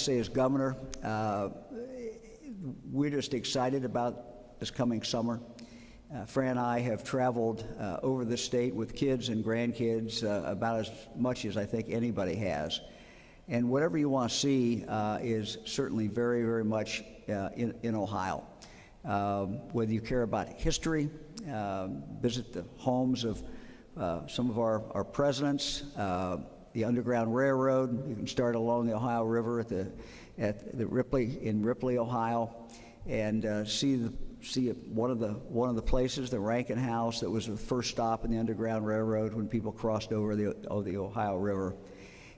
say as governor, we're just excited about this coming summer. Fran and I have traveled over the state with kids and grandkids about as much as I think anybody has. And whatever you want to see is certainly very, very much in Ohio. Whether you care about history, visit the homes of some of our presidents, the Underground Railroad. You can start along the Ohio River at the Ripley, Ohio, and see one of the places, the Rankin House, that was the first stop in the Underground Railroad when people crossed over the Ohio River,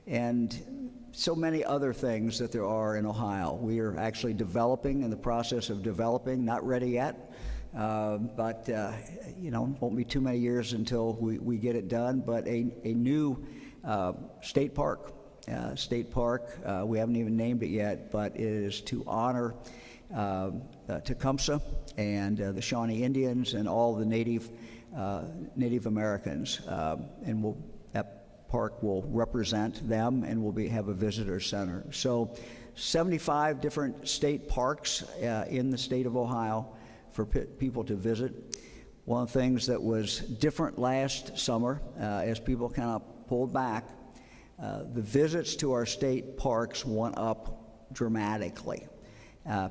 and so many other things that there are in Ohio. We are actually developing, in the process of developing, not ready yet, but won't be too many years until we get it done. But a new state park. We haven't even named it yet, but it is to honor Tecumseh and the Shawnee Indians and all the Native Americans, and that park will represent them, and will have a visitor center. So 75 different state parks in the state of Ohio for people to visit. One of the things that was different last summer, as people kind of pulled back, the visits to our state parks went up dramatically.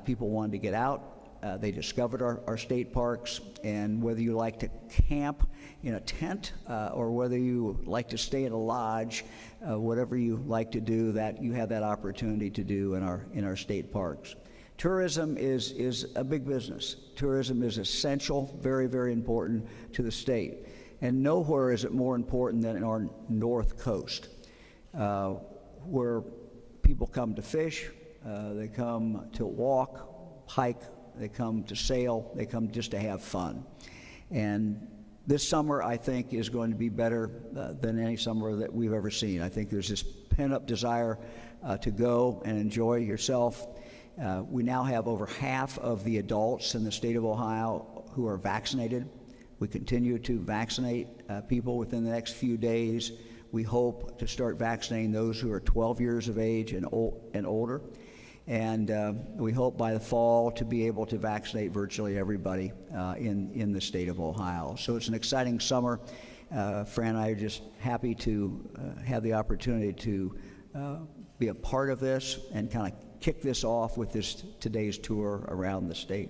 People wanted to get out. They discovered our state parks, and whether you like to camp in a tent or whether you like to stay in a lodge, whatever you like to do, that you have that opportunity to do in our state parks. Tourism is a big business. Tourism is essential, very, very important to the state. And nowhere is it more important than in our North Coast, where people come to fish, they come to walk, hike, they come to sail, they come just to have fun. And this summer, I think, is going to be better than any summer that we've ever seen. I think there's this pent-up desire to go and enjoy yourself. We now have over half of the adults in the state of Ohio who are vaccinated. We continue to vaccinate people within the next few days. We hope to start vaccinating those who are 12 years of age and older. And we hope by the fall to be able to vaccinate virtually everybody in the state of Ohio. So it's an exciting summer. Fran and I are just happy to have the opportunity to be a part of this and kind of kick this off with today's tour around the state.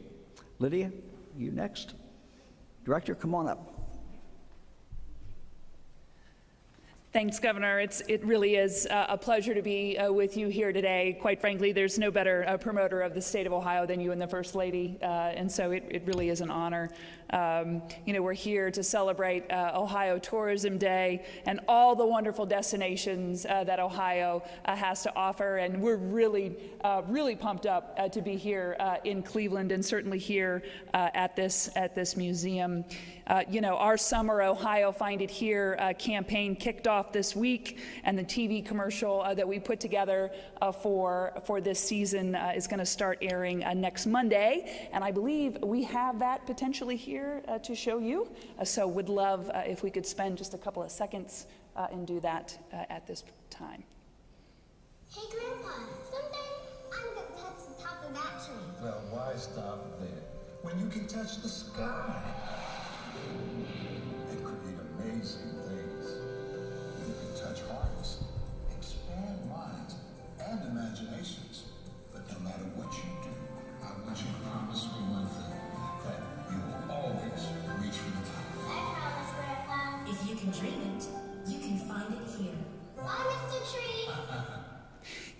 Lydia, you next. Director, come on up. Thanks, Governor. It really is a pleasure to be with you here today. Quite frankly, there's no better promoter of the state of Ohio than you and the First Lady, and so it really is an honor. We're here to celebrate Ohio Tourism Day and all the wonderful destinations that Ohio has to offer, and we're really pumped up to be here in Cleveland and certainly here at this museum. Our Summer Ohio Find It Here campaign kicked off this week, and the TV commercial that we put together for this season is going to start airing next Monday, and I believe we have that potentially here to show you. So would love if we could spend just a couple of seconds and do that at this time. Hey, Grandpa, someday I'm going to touch the top of that tree. Well, why stop there when you can touch the sky and create amazing things? You can touch hearts, expand minds, and imaginations. But no matter what you do, I want you to promise me one thing, that you will always reach for the top. I promise, Grandpa. If you can dream it, you can find it here. Bye, Mr. Tree.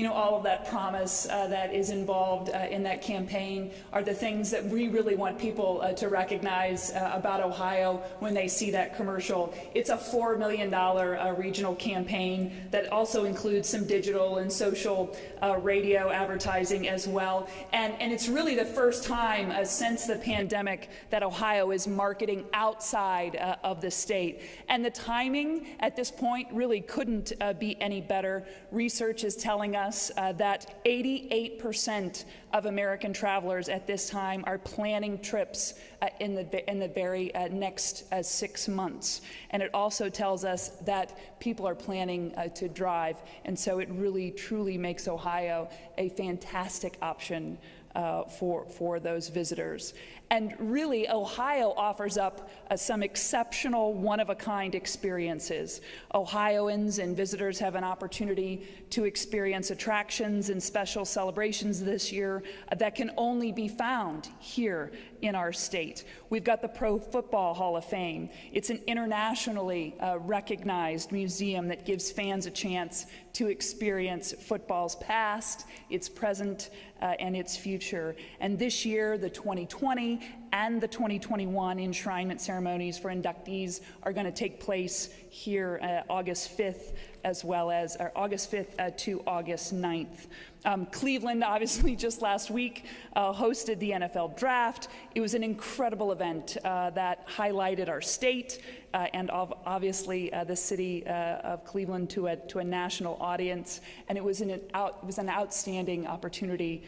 All of that promise that is involved in that campaign are the things that we really want people to recognize about Ohio when they see that commercial. It's a $4 million regional campaign that also includes some digital and social radio advertising as well. And it's really the first time since the pandemic that Ohio is marketing outside of the state. And the timing at this point really couldn't be any better. Research is telling us that 88% of American travelers at this time are planning trips in the very next 6 months. And it also tells us that people are planning to drive. And so it really, truly makes Ohio a fantastic option for those visitors. And really, Ohio offers up some exceptional, one-of-a-kind experiences. Ohioans and visitors have an opportunity to experience attractions and special celebrations this year that can only be found here in our state. We've got the Pro Football Hall of Fame. It's an internationally recognized museum that gives fans a chance to experience football's past, its present, and its future. And this year, the 2020 and the 2021 enshrinement ceremonies for inductees are going to take place here August 5th, as well as August 5th to August 9th. Cleveland, obviously, just last week hosted the NFL Draft. It was an incredible event that highlighted our state and obviously the city of Cleveland to a national audience, and it was an outstanding opportunity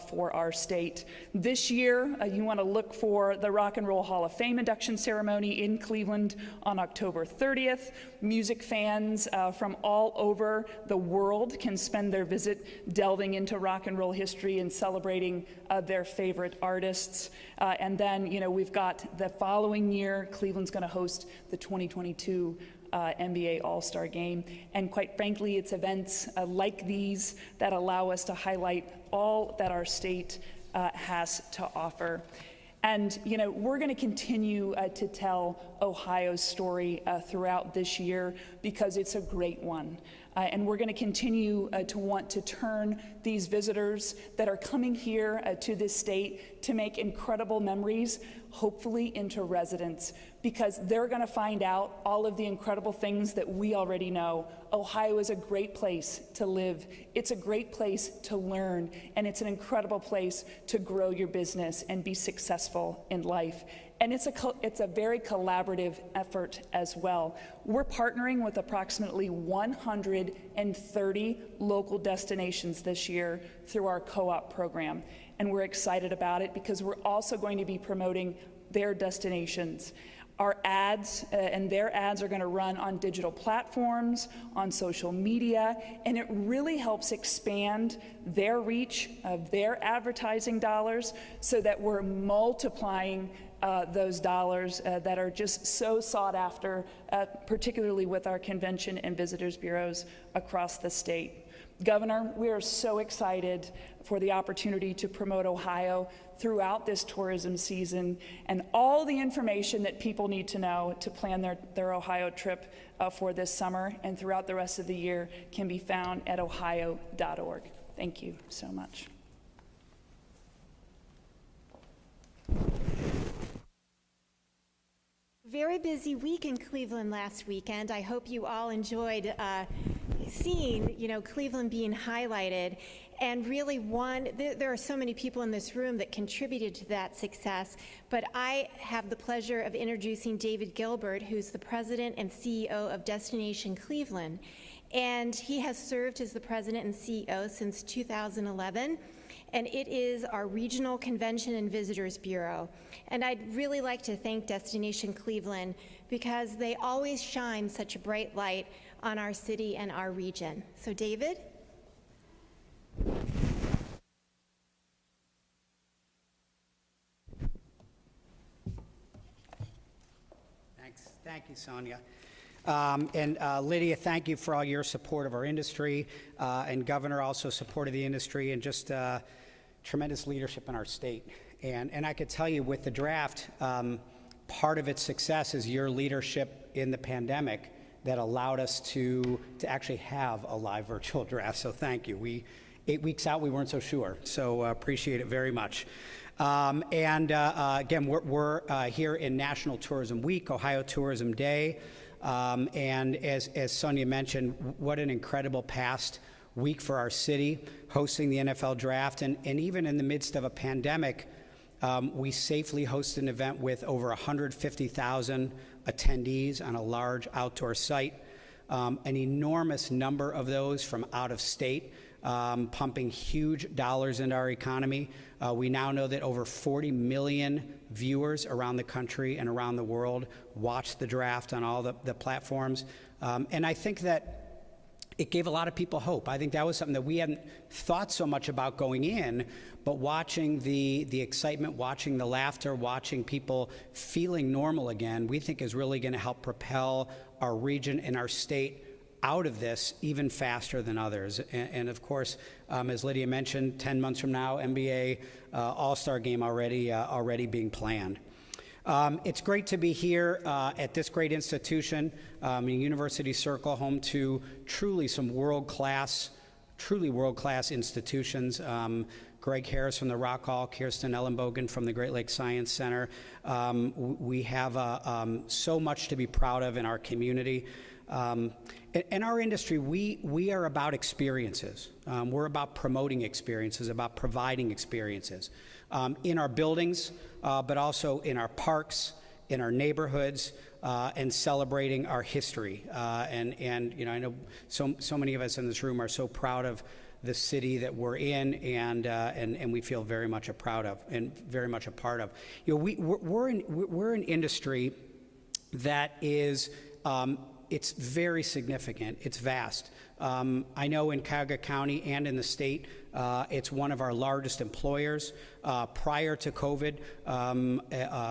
for our state. This year, you want to look for the Rock and Roll Hall of Fame induction ceremony in Cleveland on October 30th. Music fans from all over the world can spend their visit delving into rock and roll history and celebrating their favorite artists. And then, we've got the following year, Cleveland's going to host the 2022 NBA All-Star Game. And quite frankly, it's events like these that allow us to highlight all that our state has to offer. And, we're going to continue to tell Ohio's story throughout this year because it's a great one. And we're going to continue to want to turn these visitors that are coming here to this state to make incredible memories, hopefully into residents, because they're going to find out all of the incredible things that we already know. Ohio is a great place to live. It's a great place to learn, and it's an incredible place to grow your business and be successful in life. And it's a very collaborative effort as well. We're partnering with approximately 130 local destinations this year through our co-op program. And we're excited about it because we're also going to be promoting their destinations. Our ads and their ads are going to run on digital platforms, on social media, and it really helps expand their reach of their advertising dollars so that we're multiplying those dollars that are just so sought after, particularly with our convention and visitors bureaus across the state. Governor, we are so excited for the opportunity to promote Ohio throughout this tourism season, and all the information that people need to know to plan their Ohio trip for this summer and throughout the rest of the year can be found at ohio.org. Thank you so much. Very busy week in Cleveland last weekend. I hope you all enjoyed seeing, Cleveland being highlighted. And really there are so many people in this room that contributed to that success, but I have the pleasure of introducing David Gilbert, who's the president and CEO of Destination Cleveland. And he has served as the president and CEO since 2011. And it is our regional convention and visitors bureau. And I'd really like to thank Destination Cleveland because they always shine such a bright light on our city and our region. So David? Thanks. Thank you, Sonia. And Lydia, thank you for all your support of our industry. And Governor also supported the industry and just tremendous leadership in our state. And I could tell you with the draft, part of its success is your leadership in the pandemic that allowed us to actually have a live virtual draft. So thank you. 8 weeks out, we weren't so sure. So appreciate it very much. Again, we're here in National Tourism Week, Ohio Tourism Day. And as Sonia mentioned, what an incredible past week for our city, hosting the NFL Draft. And even in the midst of a pandemic, we safely hosted an event with over 150,000 attendees on a large outdoor site. An enormous number of those from out of state. pumping huge dollars into our economy. We now know that over 40 million viewers around the country and around the world watch the draft on all the platforms. And I think that it gave a lot of people hope. I think that was something that we hadn't thought so much about going in, but watching the excitement, watching the laughter, watching people feeling normal again, we think is really going to help propel our region and our state out of this even faster than others. And of course, as Lydia mentioned, 10 months from now, NBA All-Star Game already being planned. It's great to be here at this great institution, University Circle, home to truly some world-class institutions. Greg Harris from the Rock Hall, Kirsten Ellenbogen from the Great Lakes Science Center. We have so much to be proud of in our community. In our industry, we are about experiences. We're about promoting experiences, about providing experiences in our buildings, but also in our parks, in our neighborhoods, and celebrating our history. And you know, I know so many of us in this room are so proud of the city that we're in, and we feel very much proud of and very much a part of. You know, we're an industry that is. It's very significant. It's vast. I know in Cuyahoga County and in the state, it's one of our largest employers. Prior to COVID,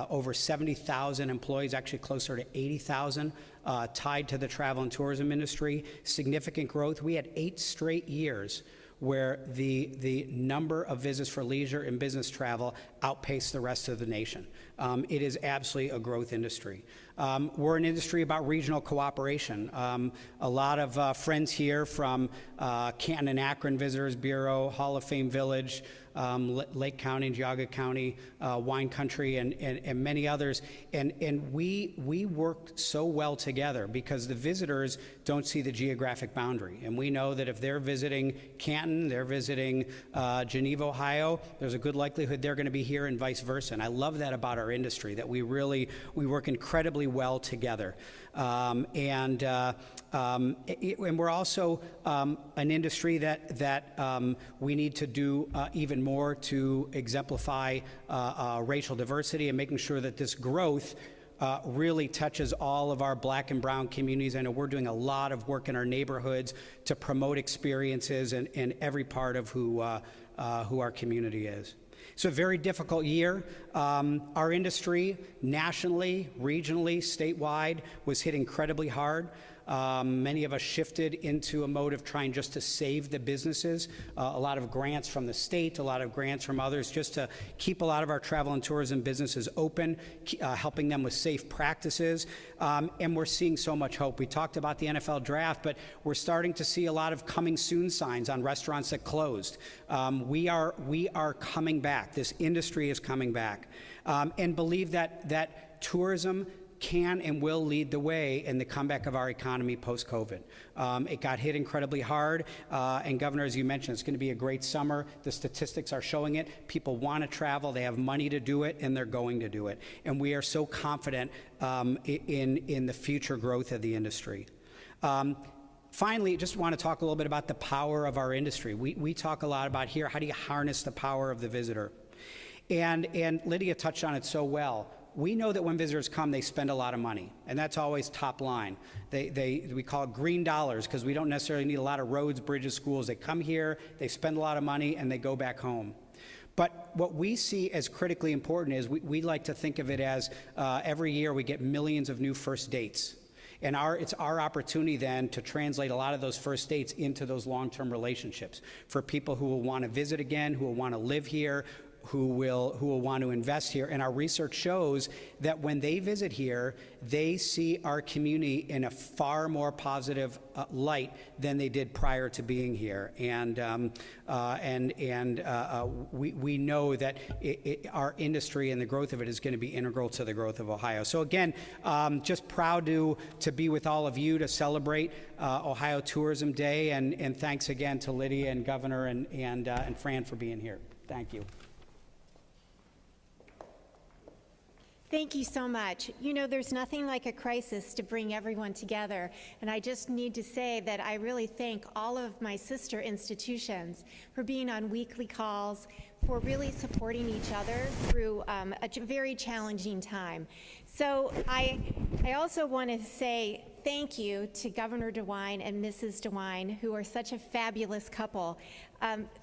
over 70,000 employees, actually closer to 80,000, tied to the travel and tourism industry. Significant growth. We had 8 straight years where the number of visits for leisure and business travel outpaced the rest of the nation. It is absolutely a growth industry. We're an industry about regional cooperation. A lot of friends here from Canton and Akron Visitors Bureau, Hall of Fame Village, Lake County and Geauga County, Wine Country, and many others. And we work so well together because the visitors don't see the geographic boundary. And we know that if they're visiting Canton, they're visiting Geneva, Ohio, there's a good likelihood they're going to be here and vice versa. And I love that about our industry, that we work incredibly well together. And we're also an industry that we need to do even more to exemplify racial diversity and making sure that this growth really touches all of our Black and brown communities. I know we're doing a lot of work in our neighborhoods to promote experiences in every part of who our community is. It's a very difficult year. Our industry, nationally, regionally, statewide, was hit incredibly hard. Many of us shifted into a mode of trying just to save the businesses. A lot of grants from the state, a lot of grants from others, just to keep a lot of our travel and tourism businesses open, helping them with safe practices. And we're seeing so much hope. We talked about the NFL draft, but we're starting to see a lot of coming soon signs on restaurants that closed. We are coming back. This industry is coming back. And believe that tourism can and will lead the way in the comeback of our economy post-COVID. It got hit incredibly hard, and Governor, as you mentioned, it's going to be a great summer. The statistics are showing it. People want to travel, they have money to do it, and they're going to do it. And we are so confident in the future growth of the industry. Finally, just want to talk a little bit about the power of our industry. We talk a lot about here, how do you harness the power of the visitor? And Lydia touched on it so well. We know that when visitors come, they spend a lot of money, and that's always top line. We call it green dollars because we don't necessarily need a lot of roads, bridges, schools. They come here, they spend a lot of money, and they go back home. But what we see as critically important is we like to think of it as every year we get millions of new first dates. And it's our opportunity then to translate a lot of those first dates into those long-term relationships for people who will want to visit again, who will want to live here, who will want to invest here. And our research shows that when they visit here, they see our community in a far more positive light than they did prior to being here. And we know that our industry and the growth of it is going to be integral to the growth of Ohio. So again, just proud to be with all of you to celebrate Ohio Tourism Day. And thanks again to Lydia and Governor and Fran for being here. Thank you. Thank you so much. You know, there's nothing like a crisis to bring everyone together, and I just need to say that I really thank all of my sister institutions for being on weekly calls, for really supporting each other through a very challenging time. So I also want to say thank you to Governor DeWine and Mrs. DeWine, who are such a fabulous couple.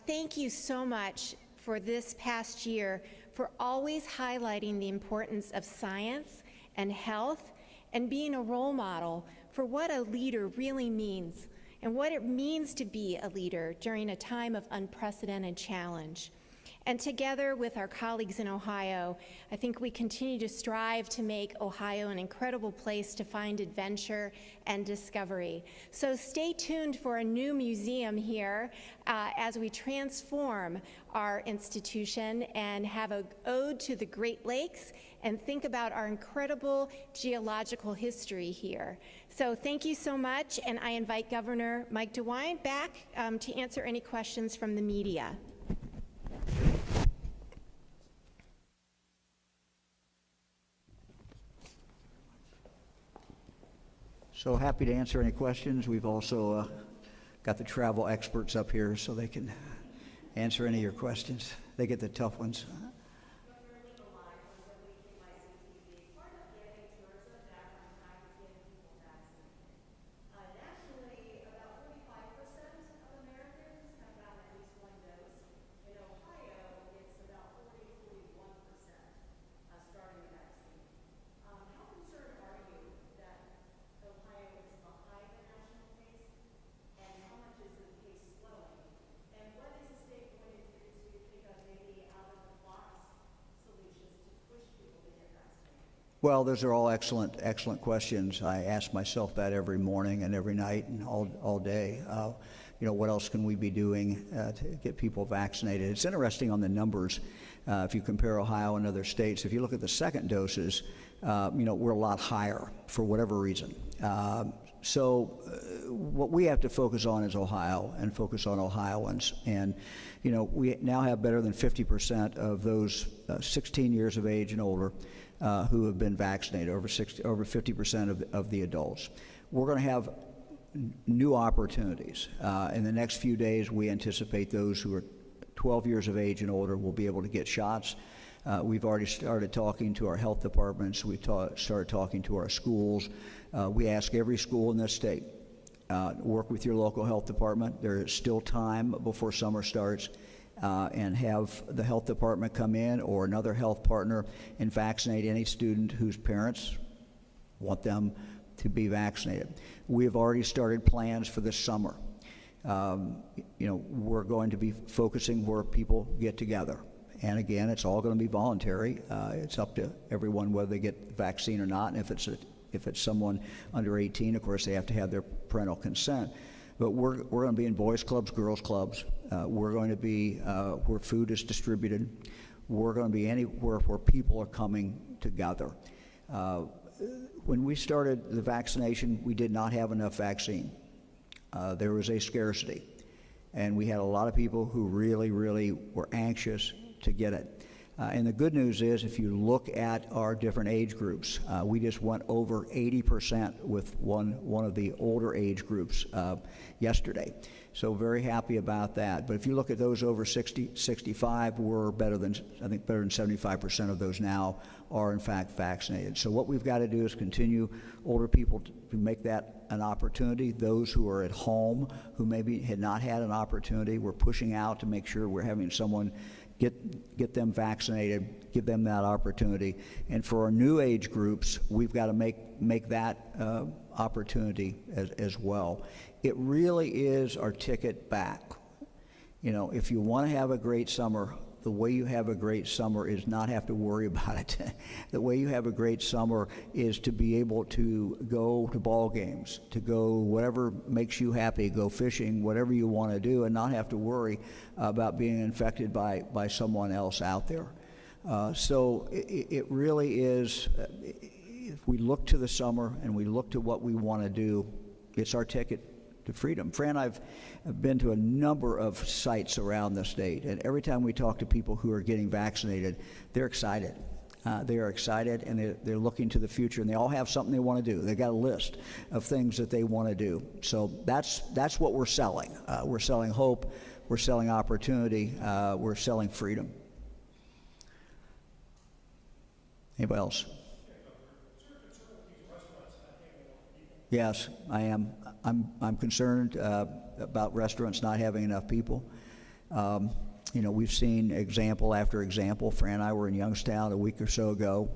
Thank you so much for this past year for always highlighting the importance of science and health and being a role model for what a leader really means and what it means to be a leader during a time of unprecedented challenge. And together with our colleagues in Ohio, I think we continue to strive to make Ohio an incredible place to find adventure and discovery. So stay tuned for a new museum here as we transform our institution and have an ode to the Great Lakes and think about our incredible geological history here. So thank you so much, and I invite Governor Mike DeWine back to answer any questions from the media. So happy to answer any questions. We've also got the travel experts up here so they can answer any of your questions. They get the tough ones. Well, those are all excellent questions. I ask myself that every morning and every night and all day. What else can we be doing to get people vaccinated? It's interesting on the numbers. If you compare Ohio and other states, if you look at the second doses, we're a lot higher for whatever reason. So what we have to focus on is Ohio and focus on Ohioans. And, we now have better than 50% of those 16 years of age and older who have been vaccinated, over 50% of the adults. We're going to have new opportunities. In the next few days, we anticipate those who are 12 years of age and older will be able to get shots. We've already started talking to our health departments. We've started talking to our schools. We ask every school in this state, work with your local health department. There is still time before summer starts. And have the health department come in or another health partner and vaccinate any student whose parents want them to be vaccinated. We have already started plans for this summer. We're going to be focusing where people get together. And again, it's all going to be voluntary. It's up to everyone whether they get the vaccine or not. And if it's someone under 18, of course, they have to have their parental consent. But we're going to be in boys' clubs, girls' clubs. We're going to be where food is distributed. We're going to be anywhere where people are coming together. When we started the vaccination, we did not have enough vaccine. There was a scarcity. And we had a lot of people who really, really were anxious to get it. And the good news is, if you look at our different age groups, we just went over 80% with one of the older age groups yesterday. So very happy about that. But if you look at those over 65, we're better than 75% of those now are in fact vaccinated. So what we've got to do is continue older people to make that an opportunity. Those who are at home, who maybe had not had an opportunity, we're pushing out to make sure we're having someone get them vaccinated, give them that opportunity. And for our new age groups, we've got to make that opportunity as well. It really is our ticket back. If you want to have a great summer, the way you have a great summer is not have to worry about it. The way you have a great summer is to be able to go to ball games, to go whatever makes you happy, go fishing, whatever you want to do, and not have to worry about being infected by someone else out there. So it really is, if we look to the summer and we look to what we want to do, it's our ticket to freedom. Fran, I've been to a number of sites around the state, and every time we talk to people who are getting vaccinated, they're excited. They are excited, and they're looking to the future, and they all have something they want to do. They've got a list of things that they want to do. So that's what we're selling. We're selling hope. We're selling opportunity. We're selling freedom. Anybody else? Yes, I am. I'm concerned about restaurants not having enough people. You know, we've seen example after example. Fran and I were in Youngstown a week or so ago,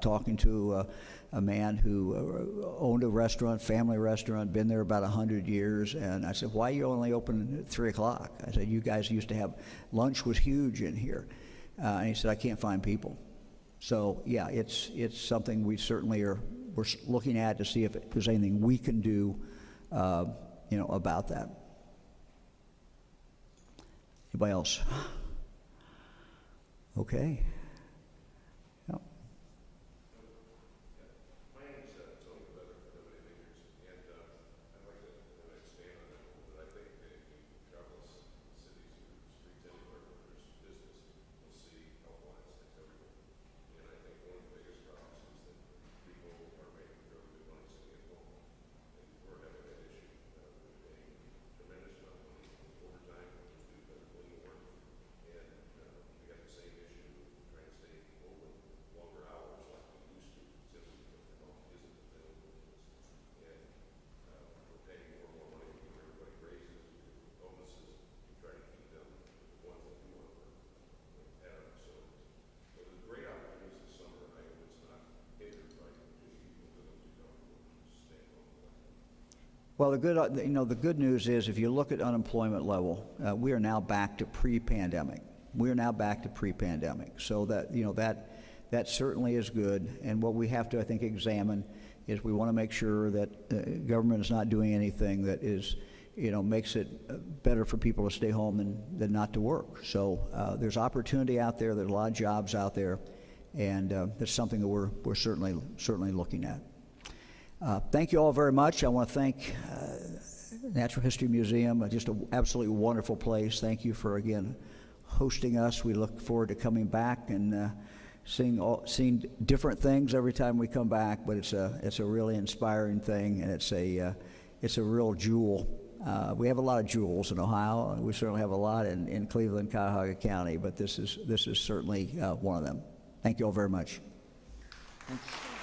talking to a man who owned a restaurant, family restaurant, been there about 100 years. And I said, "Why are you only open at 3 o'clock?" I said, "You guys used to have lunch was huge in here." And he said, "I can't find people." So yeah, it's something we certainly we're looking at to see if there's anything we can do, you know, about that. Anybody else? Okay. Yep. My name is Tony Better, nobody makers, and I'd like to expand on that a little bit. I think that if you travel cities or streets anywhere where there's business, you'll see outlines that's everywhere. And I think one of the biggest problems is that people are making really good money sitting at home, and we're having that issue. We're paying tremendous amount of money for overtime, which is due better clean work, and we got the same issue trying to stay open longer hours like we used to, simply because the help isn't available to us. And we're paying more and more money to give everybody raises, to bonuses, to try to keep them the ones that do want to work at our facilities. So there's great opportunities this summer. I hope it's not hindered by issues for those who don't stay home. Well, the good news is if you look at unemployment level, we are now back to pre-pandemic. We are now back to pre-pandemic. So that, you know, that certainly is good. And what we have to, I think, examine is we want to make sure that the government is not doing anything that is, you know, makes it better for people to stay home than not to work. So there's opportunity out there. There's a lot of jobs out there, and that's something that we're certainly looking at. Thank you all very much. I want to thank Natural History Museum, just an absolutely wonderful place. Thank you for, again, hosting us. We look forward to coming back and seeing different things every time we come back, but it's a really inspiring thing, and it's a real jewel. We have a lot of jewels in Ohio, and we certainly have a lot in Cleveland, Cuyahoga County, but this is certainly one of them. Thank you all very much. Thanks.